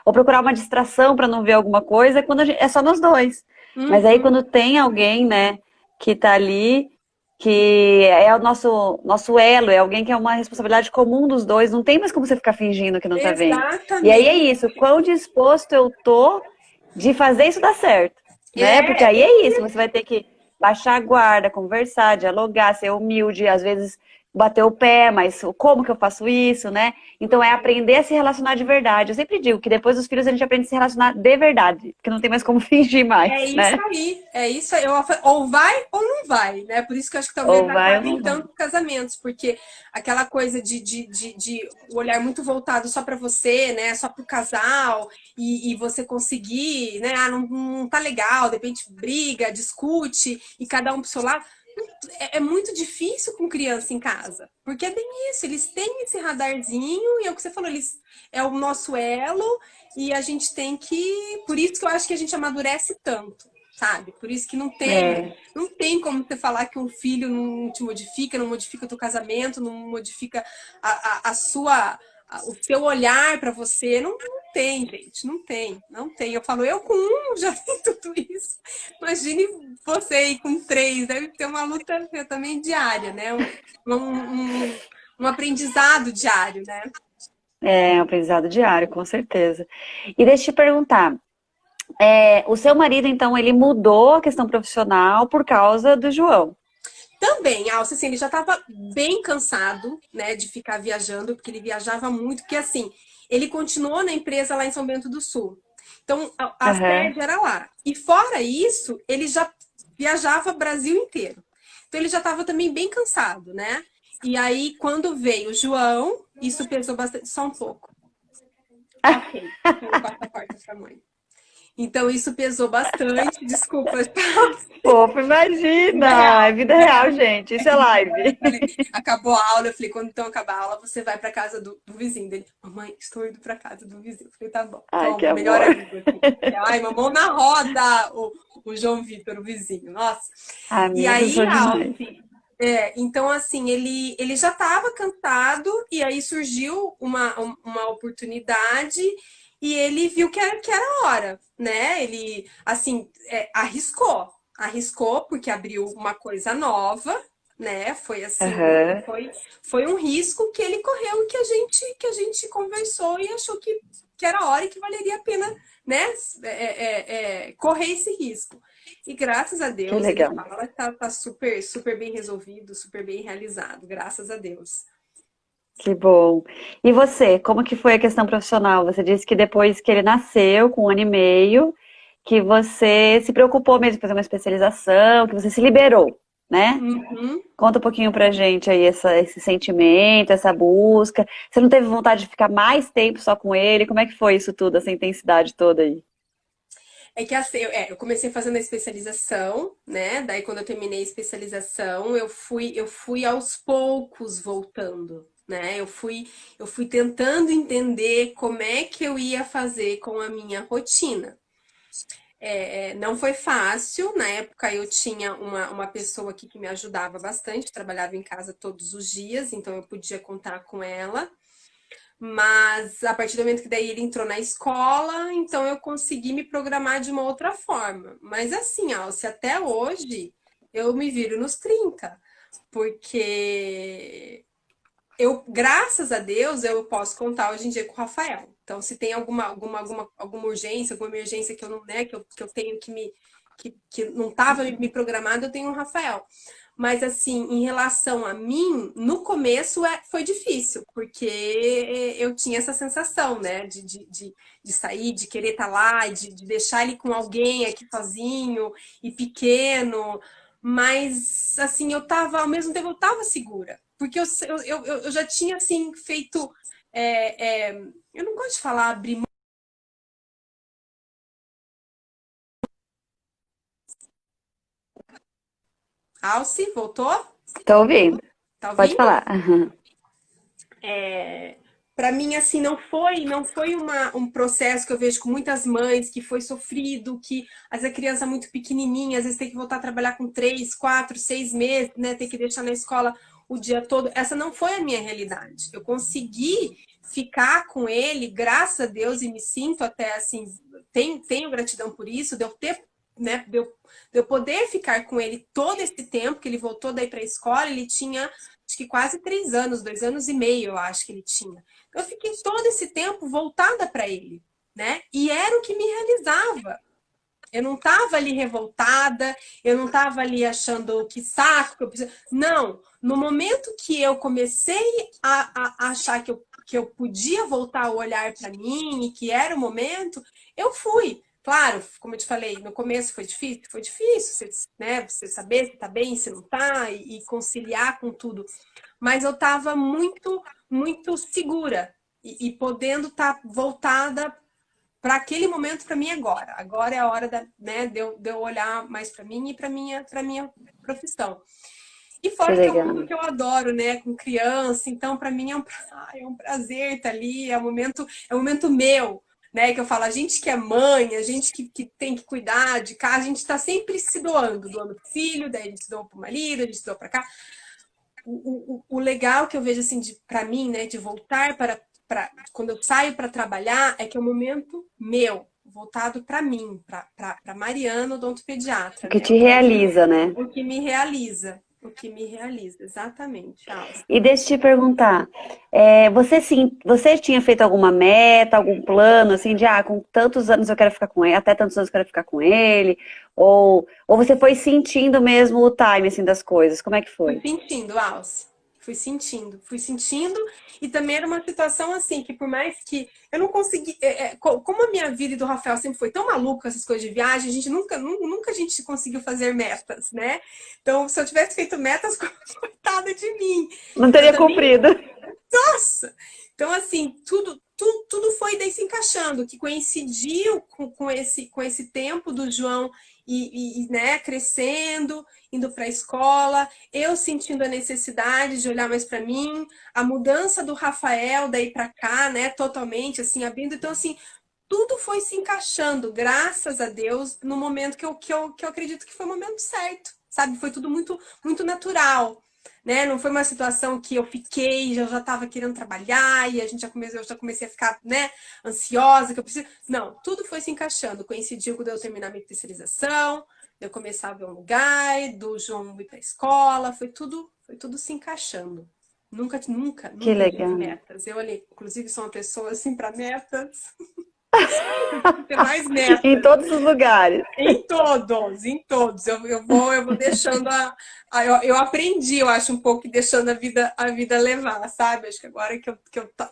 ou procurar uma distração para não ver alguma coisa, quando é só nós dois. Mas aí Uhum. quando tem alguém, né, que tá ali, que é o nosso elo, é alguém que é uma responsabilidade comum dos dois, não tem mais como você ficar fingindo que não tá vendo. E aí é Exatamente. isso, quão disposto eu tô de fazer isso dar certo, né? Porque É, aí é isso, você vai ter que baixar a guarda, conversar, dialogar, ser humilde, às vezes bater o pé, mas como que eu faço isso, né? Então é aprender a se relacionar de verdade. Eu sempre digo que depois dos filhos a gente aprende a se relacionar de verdade, porque não tem mais como fingir é mais, isso né? aí, é isso aí. Ou vai ou não vai, né? Por isso que eu acho que talvez Ou vai ou acabem não vai. tanto casamentos, porque aquela coisa de o olhar muito voltado só para você, né? Só para o casal, e você conseguir, né? Ah, não tá legal, de repente briga, discute, e cada um pro seu lado. É muito difícil com criança em casa, porque é bem isso, eles têm esse radarzinho, e é o que você falou, eles é o nosso elo, e a gente tem que. Por isso que eu acho que a gente amadurece tanto, sabe? Por isso que É, não tem como você falar que um filho não te modifica, não modifica o teu casamento, não modifica a sua. O seu olhar para você. Não tem, gente, não tem, não tem. Eu falo, eu com um já tenho tudo isso. Imagine você aí com três, deve ter uma luta também diária, né? Um aprendizado diário, né? é um aprendizado diário, com certeza. E deixa eu te perguntar, o seu marido, então, ele mudou a questão profissional por causa do João? Também, Alce, assim, ele já estava bem cansado, né, de ficar viajando, porque ele viajava muito, porque assim, ele continuou na empresa lá em São Bento do Sul. Então, a Aham. sede era lá. E fora isso, ele já viajava o Brasil inteiro. Então, ele já estava também bem cansado, né? E aí, quando veio o João, isso pesou bastante, só um pouco. Ok, então passa a porta para a mãe. Então, isso pesou bastante. Desculpa, Fofo, vida imagina! É real, vida vida real, real. gente. É Isso é que live. falei, acabou a aula, eu falei, quando então acabar a aula, você vai para casa do vizinho dele. Mamãe, estou indo para casa do vizinho. Eu falei, tá bom. Ai, que Pronto, melhor amor. amigo aqui. Ai, mamão na roda, o João Vitor, o vizinho. Nossa. E Amigos aí, são demais. Alce, então assim, ele já estava cansado e aí surgiu uma oportunidade e ele viu que era hora, né? Ele, assim, arriscou porque abriu uma coisa nova, né? Foi assim, Aham. foi um risco que ele correu e que a gente conversou e achou que era hora e que valeria a pena, né? Correr esse risco. E graças a Que Deus, ele legal. fala que tá super, super bem resolvido, super bem realizado, graças a Deus. Que bom. E você, como que foi a questão profissional? Você disse que depois que ele nasceu, com 1 ano e meio, que você se preocupou mesmo em fazer uma especialização, que você se liberou, né? Uhum. Conta um pouquinho pra gente aí esse sentimento, essa busca. Você não teve vontade de ficar mais tempo só com ele? Como é que foi isso tudo, essa intensidade toda aí? É que assim, eu comecei fazendo a especialização, né? Daí quando eu terminei a especialização, eu fui aos poucos voltando, né? Eu fui tentando entender como é que eu ia fazer com a minha rotina. Não foi fácil, na época eu tinha uma pessoa aqui que me ajudava bastante, trabalhava em casa todos os dias, então eu podia contar com ela. Mas a partir do momento que daí ele entrou na escola, então eu consegui me programar de uma outra forma. Mas assim, Alce, até hoje eu me viro nos 30 porque graças a Deus, eu posso contar hoje em dia com o Rafael. Então, se tem alguma urgência, alguma emergência que eu não, né, que eu tenho que não estava me programado, eu tenho o Rafael. Mas assim, em relação a mim, no começo foi difícil, porque eu tinha essa sensação, né, de sair, de querer estar lá, de deixar ele com alguém aqui sozinho e pequeno. Mas assim, ao mesmo tempo eu tava segura, porque eu já tinha assim feito. Eu não gosto de falar abrir mão. Alce, voltou? Tô ouvindo. Tá Pode ouvindo? falar. Aham. Para mim, assim, não foi um processo que eu vejo com muitas mães, que foi sofrido, que às vezes a criança é muito pequenininha, às vezes tem que voltar a trabalhar com 3, 4, 6 meses, né? Tem que deixar na escola o dia todo. Essa não foi a minha realidade. Eu consegui ficar com ele, graças a Deus, e me sinto até assim, tenho gratidão por isso, de eu ter, né, de eu poder ficar com ele todo esse tempo que ele voltou daí para a escola, ele tinha acho que quase 3 anos, 2 anos e meio, eu acho que ele tinha. Eu fiquei todo esse tempo voltada para ele. né? E era o que me realizava. Eu não estava ali revoltada, eu não estava ali achando que saco, que eu preciso. Não, no momento que eu comecei a achar que eu podia voltar o olhar para mim e que era o momento, eu fui. Claro, como eu te falei, no começo foi difícil, você, né, você saber se tá bem, se não tá, e conciliar com tudo. Mas eu estava muito segura e podendo estar voltada para aquele momento, para mim agora. Agora é a hora né, de eu olhar mais para mim e para minha profissão. E Que fora que é um mundo legal. que eu adoro, né, com criança, então para mim é um prazer estar ali, é um momento meu, né, que eu falo, a gente que é mãe, a gente que tem que cuidar de casa, a gente está sempre se doando pro filho, daí a gente se doa pro marido, a gente se doa para cá. O legal que eu vejo assim para mim, né, de voltar para quando eu saio para trabalhar, é que é um momento meu, voltado para mim, para Mariana, odontopediatra, O que né? te realiza, né? O que me realiza, exatamente, Alce. E deixa eu te perguntar, você sim, você tinha feito alguma meta, algum plano, assim, de com tantos anos eu quero ficar com ele, até tantos anos eu quero ficar com ele, ou você foi sentindo mesmo o time, assim, das coisas? Como é que Fui foi? sentindo, Alce. Fui sentindo, e também era uma situação assim, que por mais que eu não consegui, como a minha vida e do Rafael sempre foi tão maluca, essas coisas de viagem, a gente nunca a gente conseguiu fazer metas, né? Então, se eu tivesse feito metas, coitada de mim. Não Eu teria também cumprido. nossa! Então, assim, tudo foi daí se encaixando, que coincidiu com esse tempo do João né, crescendo, indo para a escola, eu sentindo a necessidade de olhar mais para mim, a mudança do Rafael daí para cá, né, totalmente, assim, abrindo. Então, assim, tudo foi se encaixando, graças a Deus, no momento que eu acredito que foi o momento certo, sabe? Foi tudo muito natural, né? Não foi uma situação que eu fiquei, já estava querendo trabalhar e eu já comecei a ficar, né, ansiosa, que eu preciso. Não, tudo foi se encaixando. Coincidiu com eu terminar minha especialização, de eu começar a ver um lugar, do João ir para a escola, foi tudo se encaixando. Que Nunca tive legal. metas. Eu ali, inclusive, sou uma pessoa assim para metas. Eu preciso ter mais Em metas. todos os lugares. Em todos. Eu vou deixando eu aprendi, eu acho, um pouco deixando a vida levar, sabe? Acho que agora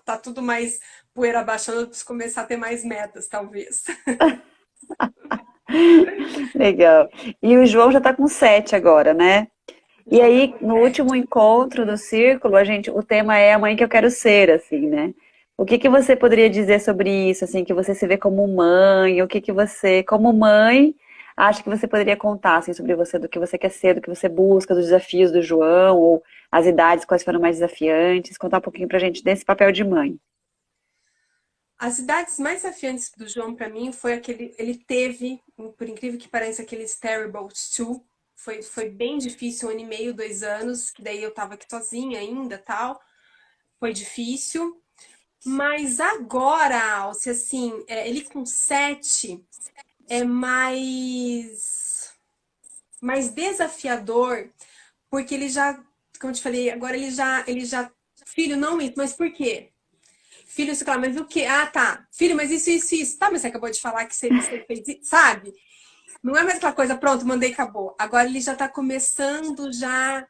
tá tudo mais poeira abaixando, eu preciso começar a ter mais metas, talvez. Legal. E o João já tá com 7 agora, né? O E João tá aí, com no último 7. encontro do círculo, o tema é a mãe que eu quero ser, assim, né? O que que você poderia dizer sobre isso, assim, que você se vê como mãe, o que que você, como mãe, acha que você poderia contar, assim, sobre você, do que você quer ser, do que você busca, dos desafios do João, ou as idades, quais foram mais desafiantes, contar um pouquinho pra gente desse papel de mãe. As idades mais desafiantes do João para mim foi aquele, ele teve, por incrível que pareça, aqueles terribles 2. Foi bem difícil, 1 ano e meio, 2 anos, que daí eu tava aqui sozinha ainda, tal. Foi difícil. Mas agora, Alce, assim, ele com 7 é mais desafiador, porque ele já, como eu te falei, agora ele já, filho, não isso, mas por quê? Filho, isso, claro, mas o quê? Ah, tá. Filho, mas isso. Tá, mas você acabou de falar que você fez isso, sabe? Não é mais aquela coisa, pronto, mandei, acabou. Agora ele já tá começando já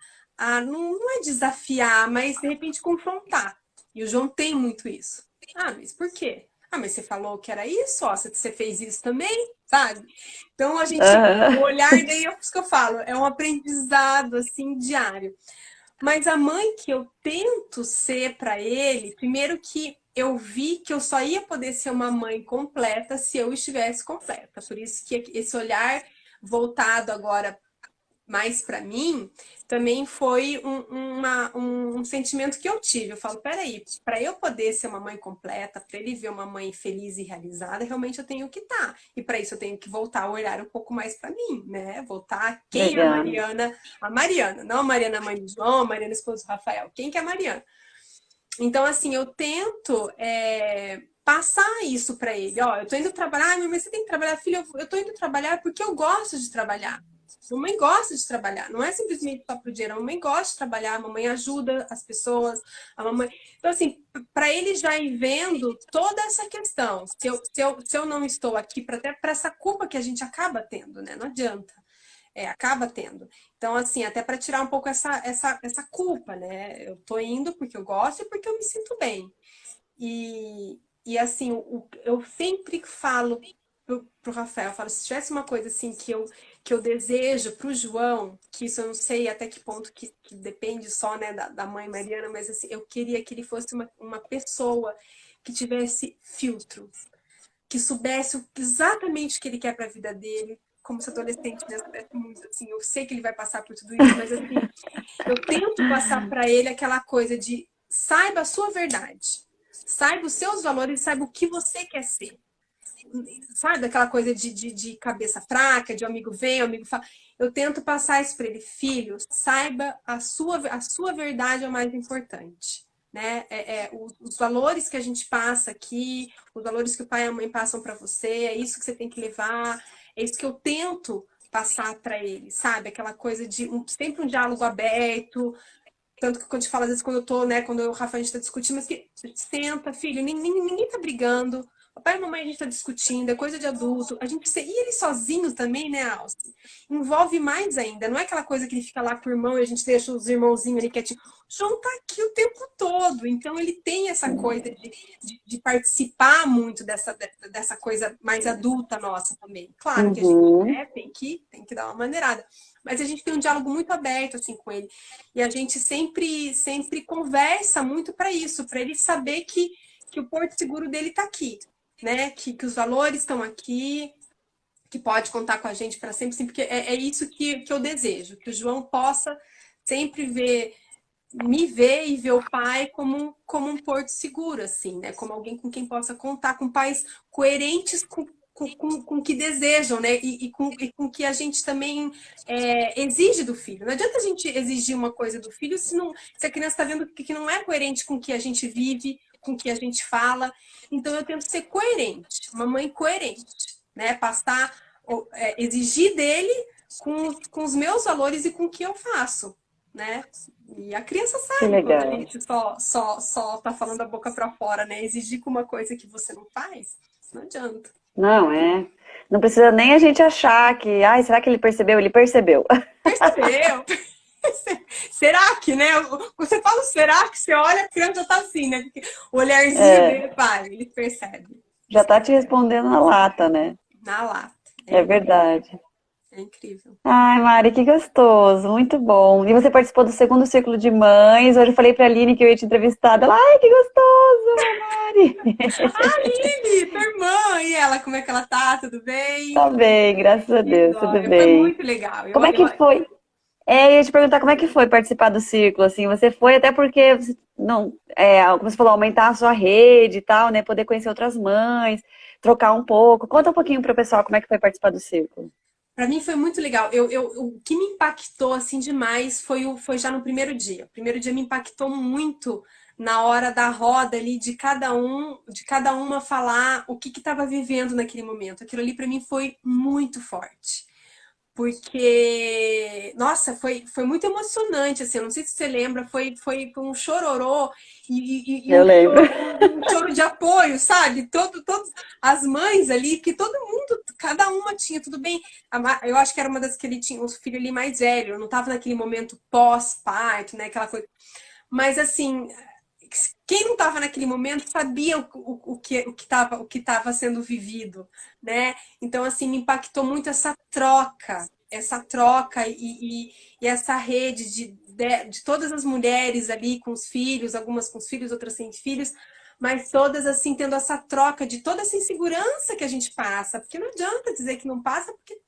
não é desafiar, mas de repente confrontar. E o João tem muito isso. Ah, mas por quê? Ah, mas você falou que era isso, ó, você fez isso também, sabe? Então a gente, o Aham. olhar, daí é isso que eu falo, é um aprendizado assim diário. Mas a mãe que eu tento ser para ele, primeiro que eu vi que eu só ia poder ser uma mãe completa se eu estivesse completa. Por isso que esse olhar voltado agora mais para mim também foi um sentimento que eu tive. Eu falo, peraí, para eu poder ser uma mãe completa, para ele ver uma mãe feliz e realizada, realmente eu tenho que estar. E para isso eu tenho que voltar a olhar um pouco mais para mim, né? Voltar quem é Legal. A Mariana, não a Mariana mãe do João, a Mariana esposa do Rafael. Quem que é a Mariana? Então, assim, eu tento passar isso para ele. Ó, eu tô indo trabalhar, mas você tem que trabalhar, filho, eu tô indo trabalhar porque eu gosto de trabalhar. Mamãe gosta de trabalhar, não é simplesmente só pro dinheiro. A mamãe gosta de trabalhar, a mamãe ajuda as pessoas, a mamãe... Então, assim, para ele já ir vendo toda essa questão, se eu não estou aqui, até para essa culpa que a gente acaba tendo, né? Não adianta. Acaba tendo. Então, assim, até para tirar um pouco essa culpa, né? Eu tô indo porque eu gosto e porque eu me sinto bem. E assim, eu sempre falo pro Rafael, eu falo, se tivesse uma coisa assim que eu desejo pro João, que isso eu não sei até que ponto que depende só, né, da mãe Mariana, mas assim, eu queria que ele fosse uma pessoa que tivesse filtro, que soubesse exatamente o que ele quer para a vida dele, como esse adolescente, né, soubesse muito, assim, eu sei que ele vai passar por tudo isso, mas assim, eu tento passar para ele aquela coisa de saiba a sua verdade, saiba os seus valores, saiba o que você quer ser. Sabe aquela coisa de cabeça fraca, de um amigo vem, um amigo fala. Eu tento passar isso para ele, filho, saiba a sua verdade é o mais importante. Né? Os valores que a gente passa aqui, os valores que o pai e a mãe passam para você, é isso que você tem que levar, é isso que eu tento passar para ele, sabe? Aquela coisa de sempre um diálogo aberto, tanto que quando a gente fala, às vezes, quando eu tô, né, quando eu e o Rafa, a gente tá discutindo, mas que senta, filho, ninguém tá brigando. Papai e mamãe, a gente tá discutindo, é coisa de adulto. E ele sozinho também, né, Alce? Envolve mais ainda. Não é aquela coisa que ele fica lá com o irmão e a gente deixa os irmãozinhos ali quietinho. O João tá aqui o tempo todo. Então, ele tem essa coisa de participar muito dessa coisa mais adulta nossa também. Claro que a gente, Uhum. né, tem que dar uma maneirada. Mas a gente tem um diálogo muito aberto, assim, com ele. E a gente sempre conversa muito para isso, para ele saber que o porto seguro dele está aqui, né? Que os valores estão aqui, que pode contar com a gente para sempre, sim, porque é isso que eu desejo, que o João possa sempre me ver e ver o pai como um porto seguro, assim, né? Como alguém com quem possa contar, com pais coerentes com o que desejam, né? E com o que a gente também exige do filho. Não adianta a gente exigir uma coisa do filho se a criança está vendo que não é coerente com o que a gente vive, com o que a gente fala. Então eu tento ser coerente, uma mãe coerente, né? Passar, exigir dele com os meus valores e com o que eu faço, né? E a criança Que sabe quando a legal. gente só tá falando a boca para fora, né? Exigir com uma coisa que você não faz, não adianta. Não, é. Não precisa nem a gente achar que, ai, será que ele percebeu? Ele percebeu. Percebeu? Será que, né? Você fala será que você olha, a criança já tá assim, né? Porque o olharzinho É, dele, pai, ele percebe. já tá te respondendo na lata, né? Na lata. É verdade. É incrível. Ai, Mari, que gostoso, muito bom. E você participou do segundo círculo de mães. Hoje eu falei pra Aline que eu ia te entrevistar. Ela, ai, que gostoso, Mari. Aline, tua irmã, e ela, como é que ela tá? Tudo bem? Tá bem, graças a Que Deus, tudo joia. Foi bem. muito legal. Como é que foi? Eu ia te perguntar como é que foi participar do círculo, assim, você foi até porque você não, como você falou, aumentar a sua rede e tal, né, poder conhecer outras mães, trocar um pouco. Conta um pouquinho pro pessoal como é que foi participar do círculo. Para mim foi muito legal. O que me impactou assim demais foi já no primeiro dia. O primeiro dia me impactou muito na hora da roda ali de cada uma falar o que estava vivendo naquele momento. Aquilo ali para mim foi muito forte. Porque, nossa, foi muito emocionante, assim, eu não sei se você lembra, foi um chororô e Eu lembro. um choro de apoio, sabe? Todas as mães ali, que todo mundo, cada uma tinha, tudo bem. Eu acho que era uma das que ele tinha, o filho ali mais velho, não estava naquele momento pós-parto, né, aquela coisa. Mas, assim, quem não estava naquele momento sabia o que estava sendo vivido, né? Então, assim, me impactou muito essa troca e essa rede de todas as mulheres ali com os filhos, algumas com os filhos, outras sem filhos, mas todas assim tendo essa troca de toda essa insegurança que a gente passa, porque não adianta dizer que não passa, porque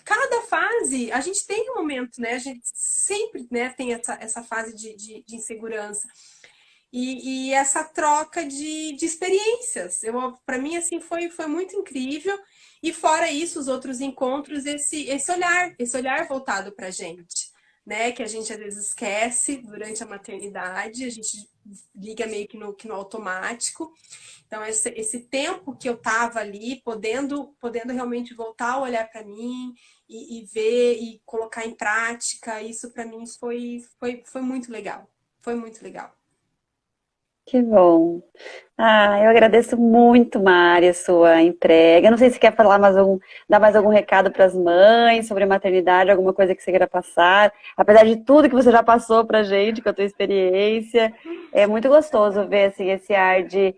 cada fase a gente tem um momento, né? A gente sempre, né, tem essa fase de insegurança. E essa troca de experiências. Para mim, assim, foi muito incrível. E fora isso, os outros encontros, esse olhar voltado para a gente. né, que a gente às vezes esquece durante a maternidade, a gente liga meio que no automático. Então, esse tempo que eu tava ali, podendo realmente voltar a olhar para mim e ver e colocar em prática, isso para mim foi muito legal. Foi muito legal. Que bom. Ah, eu agradeço muito, Mari, a sua entrega. Eu não sei se quer falar dar mais algum recado para as mães sobre a maternidade, alguma coisa que você queira passar. Apesar de tudo que você já passou para a gente, com a tua experiência, é muito gostoso ver assim, esse ar de.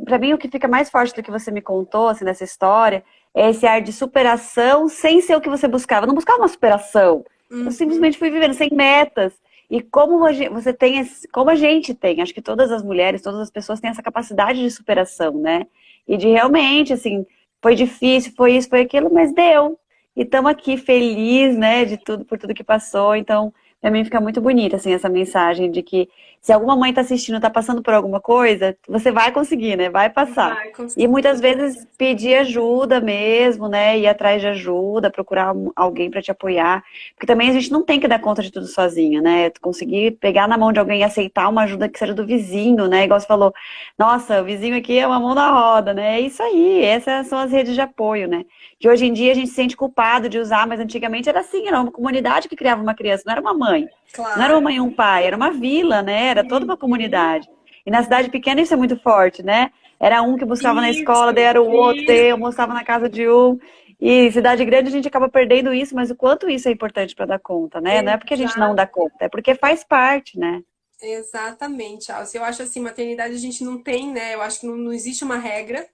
Para mim, o que fica mais forte do que você me contou assim, nessa história é esse ar de superação sem ser o que você buscava. Eu não buscava uma superação. Eu Uhum, simplesmente fui vivendo sem metas. E como você tem, como a gente tem, acho que todas as mulheres, todas as pessoas têm essa capacidade de superação, né? E de realmente, assim, foi difícil, foi isso, foi aquilo, mas deu. E estamos aqui feliz, né, de tudo, por tudo que passou. Então, para mim fica muito bonita, assim, essa mensagem de que se alguma mãe está assistindo, está passando por alguma coisa, você vai conseguir, né? Vai passar. vai E conseguir. muitas vezes pedir ajuda mesmo, né? Ir atrás de ajuda, procurar alguém para te apoiar. Porque também a gente não tem que dar conta de tudo sozinho, né? Conseguir pegar na mão de alguém e aceitar uma ajuda que seja do vizinho, né? Igual você falou, nossa, o vizinho aqui é uma mão na roda, né? É isso aí, essas são as redes de apoio, né? Que hoje em dia a gente se sente culpado de usar, mas antigamente era assim, era uma comunidade que criava uma criança, não era uma mãe. Não era uma Claro. mãe e um pai, era uma vila, né? Era toda uma Uhum. comunidade. E na cidade pequena isso é muito forte, né? Era um que buscava na escola, daí Isso, era o outro, daí isso. eu mostrava na casa de um. E cidade grande a gente acaba perdendo isso, mas o quanto isso é importante para dar conta, né? Não é porque a gente não dá conta, é porque faz parte, né? Exatamente, Alce. Eu acho assim, maternidade a gente não tem, né? Eu acho que não existe uma regra.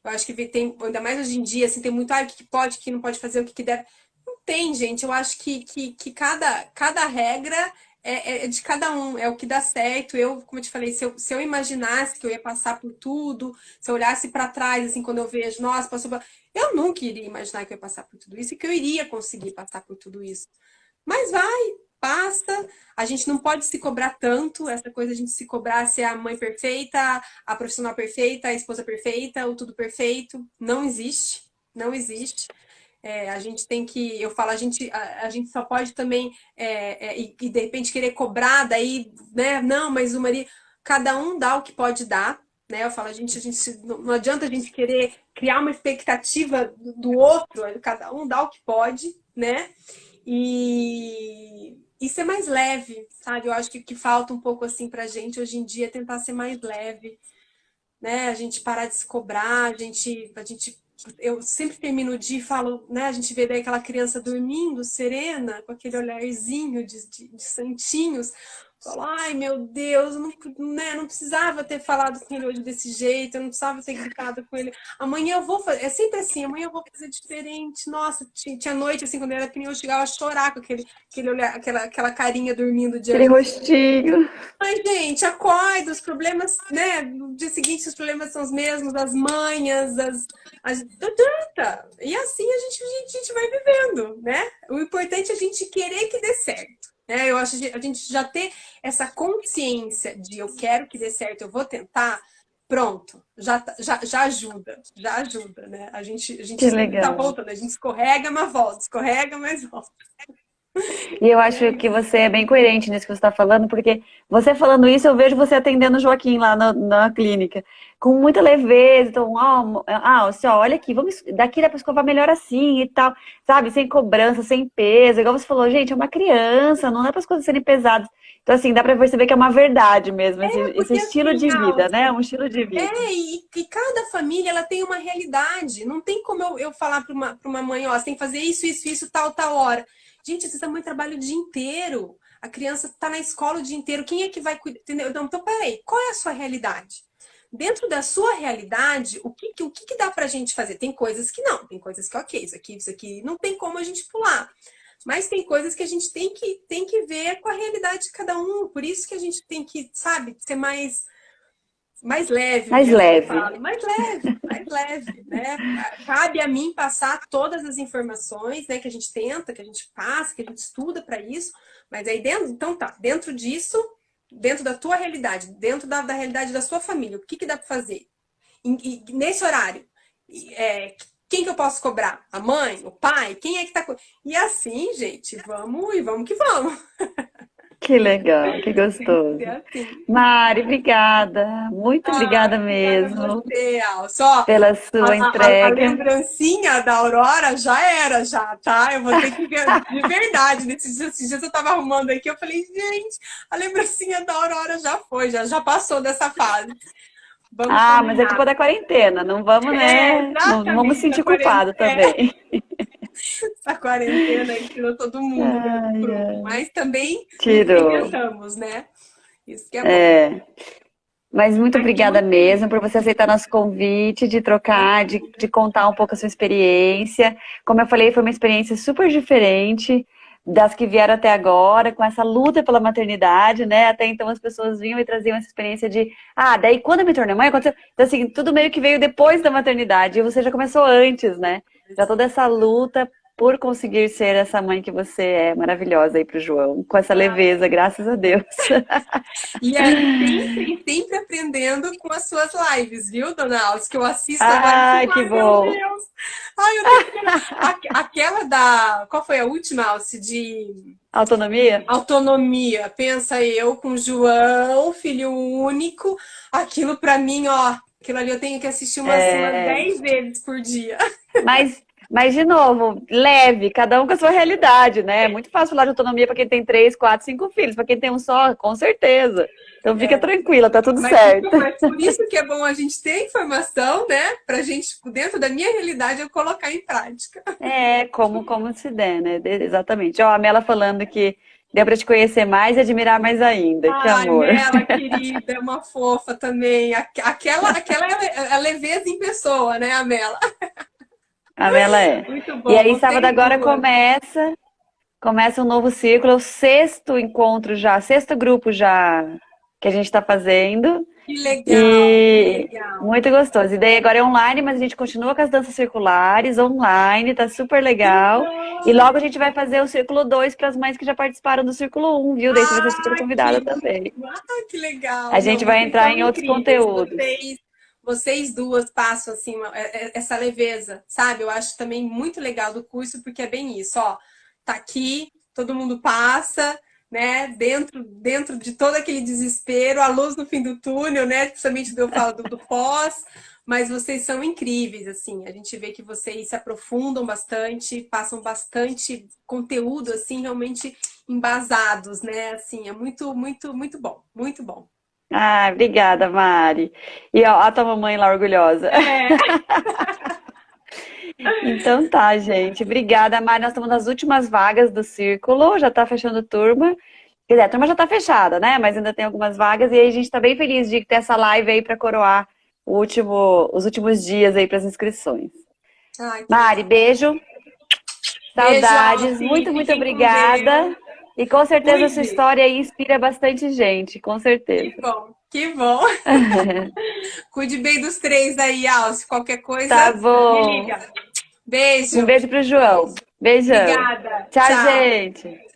Eu acho que tem, ainda mais hoje em dia, assim, tem muito, o que pode, o que não pode fazer, o que deve. Não tem, gente. Eu acho que cada regra é de cada um, é o que dá certo. Eu, como eu te falei, se eu imaginasse que eu ia passar por tudo, se eu olhasse para trás, assim, quando eu vejo, nossa, passou por... Eu nunca iria imaginar que eu ia passar por tudo isso e que eu iria conseguir passar por tudo isso. Mas vai, passa. A gente não pode se cobrar tanto, essa coisa de a gente se cobrar ser a mãe perfeita, a profissional perfeita, a esposa perfeita, o tudo perfeito. Não existe, não existe. A gente tem que, eu falo, a gente só pode também, e de repente querer cobrar, daí, né? Não, mas o marido, cada um dá o que pode dar, né? Eu falo, não adianta a gente querer criar uma expectativa do outro, cada um dá o que pode, né? E ser mais leve, sabe? Eu acho que falta um pouco assim pra gente hoje em dia é tentar ser mais leve, né? A gente parar de se cobrar, eu sempre termino o dia e falo, né? A gente vê daí aquela criança dormindo, serena, com aquele olharzinho de santinhos. Falo, ai meu Deus, eu não, né, não precisava ter falado com ele hoje desse jeito, eu não precisava ter gritado com ele. Amanhã eu vou fazer, é sempre assim, amanhã eu vou fazer diferente. Nossa, tinha noite assim, quando eu era criança, eu chegava a chorar com aquele olhar, aquela carinha dormindo Aquele diante. rostinho. Mas, gente, acorda, os problemas, né? No dia seguinte, os problemas são os mesmos, as manhas, não adianta. E assim a gente vai vivendo, né? O importante é a gente querer que dê certo. Né? Eu acho que a gente já ter essa consciência de eu quero que dê certo, eu vou tentar, pronto, já ajuda, né? A gente Que sempre tá legal. voltando, a gente escorrega, mas volta, escorrega, mas volta. E eu acho que você é bem coerente nisso que você está falando, porque você falando isso, eu vejo você atendendo o Joaquim lá na clínica, com muita leveza. Então, assim, ó, olha aqui, daqui dá para escovar melhor assim e tal, sabe? Sem cobrança, sem peso. Igual você falou, gente, é uma criança, não é para as coisas serem pesadas. Então, assim, dá para perceber que é uma verdade mesmo, esse Porque estilo assim, de vida, né? Um estilo de vida. e cada família ela tem uma realidade. Não tem como eu falar para uma mãe, ó, você tem que fazer isso, tal hora. Gente, essa mãe trabalha o dia inteiro. A criança está na escola o dia inteiro. Quem é que vai cuidar? Entendeu? Não, então, peraí, qual é a sua realidade? Dentro da sua realidade, o que dá pra gente fazer? Tem coisas que não, tem coisas que, ok, isso aqui não tem como a gente pular. Mas tem coisas que a gente tem que ver com a realidade de cada um. Por isso que a gente tem que, sabe, ser mais leve Mais mesmo, eu leve. falo, mais leve, né? Cabe a mim passar todas as informações, né, que a gente tenta, que a gente passa, que a gente estuda para isso, mas aí dentro, então tá, dentro disso, dentro da tua realidade, dentro da realidade da sua família, o que dá para fazer? Nesse horário, Quem que eu posso cobrar? A mãe? O pai? Quem é que tá... E assim, gente, vamos e vamos que vamos. Que legal, que Tem que ser gostoso. assim. Mari, obrigada. Muito Ah, obrigada obrigada a mesmo você, Al. Só pela a, sua a entrega. lembrancinha da Aurora já era, já, tá? Eu vou ter que ver de verdade. Nesses dias eu tava arrumando aqui, eu falei, gente, a lembrancinha da Aurora já foi, já passou dessa fase. Vamos Ah, mas é culpa combinar. da quarentena. Não vamos, É, né? Não vamos se exatamente, sentir culpado também. essa quarentena aí tirou todo mundo mesmo do Ai, prumo. ai. Mas também nos Tirou. reinventamos, né? Isso que é bom. É. Mas muito Aqui, obrigada muito feliz. mesmo por você aceitar nosso convite de trocar, de contar um pouco a sua experiência. Como eu falei, foi uma experiência super diferente das que vieram até agora, com essa luta pela maternidade, né? Até então as pessoas vinham e traziam essa experiência de, daí quando eu me tornei mãe, aconteceu. Então, assim, tudo meio que veio depois da maternidade, e você já começou antes, né? Já toda essa luta por conseguir ser essa mãe que você é, maravilhosa aí pro João, com essa leveza, graças a Deus. E sempre aprendendo com as suas lives, viu, dona Alves? Que eu assisto agora e Ai, fico, que ai, meu bom. Deus! Ai, eu tenho que... Aquela da... Qual foi a última, Alce? De Autonomia? autonomia. Pensa eu com o João, filho único. Aquilo pra mim, ó... Aquilo ali eu tenho que assistir umas É, 10 vezes por dia. mas, de novo, leve, cada um com a sua realidade, né? É muito fácil falar de autonomia para quem tem 3, 4, 5 filhos, para quem tem um só, com certeza. Então fica tranquila, tá tudo certo. Mas por isso que é bom a gente ter informação, né? Pra gente, dentro da minha realidade, eu colocar em prática. É, como se der, né? Exatamente. Ó, a Mela falando que deu para te conhecer mais e admirar mais ainda. Que Ai, amor. Mela, querida, é uma fofa também. Aquela é a leveza em pessoa, né, a Mela? A Mela é. Muito E bom, aí, sábado vocês agora duas. começa um novo ciclo, é o sexto encontro já, sexto grupo já que a gente está fazendo. Que legal, que E legal. muito gostoso. E daí agora é online, mas a gente continua com as danças circulares online, tá super Que legal. E bom. logo a gente vai fazer o círculo 2 para as mães que já participaram do círculo 1, viu? Daí você vai ser super Ah, convidada que, também. que legal. A Não, gente vai vocês entrar são em outros incríveis. conteúdos. Vocês duas passam assim essa leveza, sabe? Eu acho também muito legal do curso porque é bem isso, ó. Tá aqui, todo mundo passa, né? Dentro de todo aquele desespero, a luz no fim do túnel, né? Principalmente eu falo do pós, mas vocês são incríveis, assim. A gente vê que vocês se aprofundam bastante, passam bastante conteúdo, assim, realmente embasados, né? Assim, é muito, muito, muito bom, muito bom. Ah, obrigada, Mari. E ó, a tua mamãe lá orgulhosa. É. Então tá, gente. Obrigada, Mari. Nós estamos nas últimas vagas do círculo, já tá fechando turma. Quer dizer, a turma já tá fechada, né? Mas ainda tem algumas vagas. E aí a gente tá bem feliz de ter essa live aí para coroar os últimos dias aí para as inscrições. Ai, que Mari, legal. beijo, Beijo, saudades, Alci. muito, muito Fiquem com Deus. obrigada. E com certeza a sua Cuide. história aí inspira bastante gente, com certeza. Que bom, que bom. Cuide bem dos três aí, Alci. Qualquer Tá coisa, me bom. liga. Um Beijo. beijo pro João. Beijão. Obrigada. Tchau, Tchau. gente.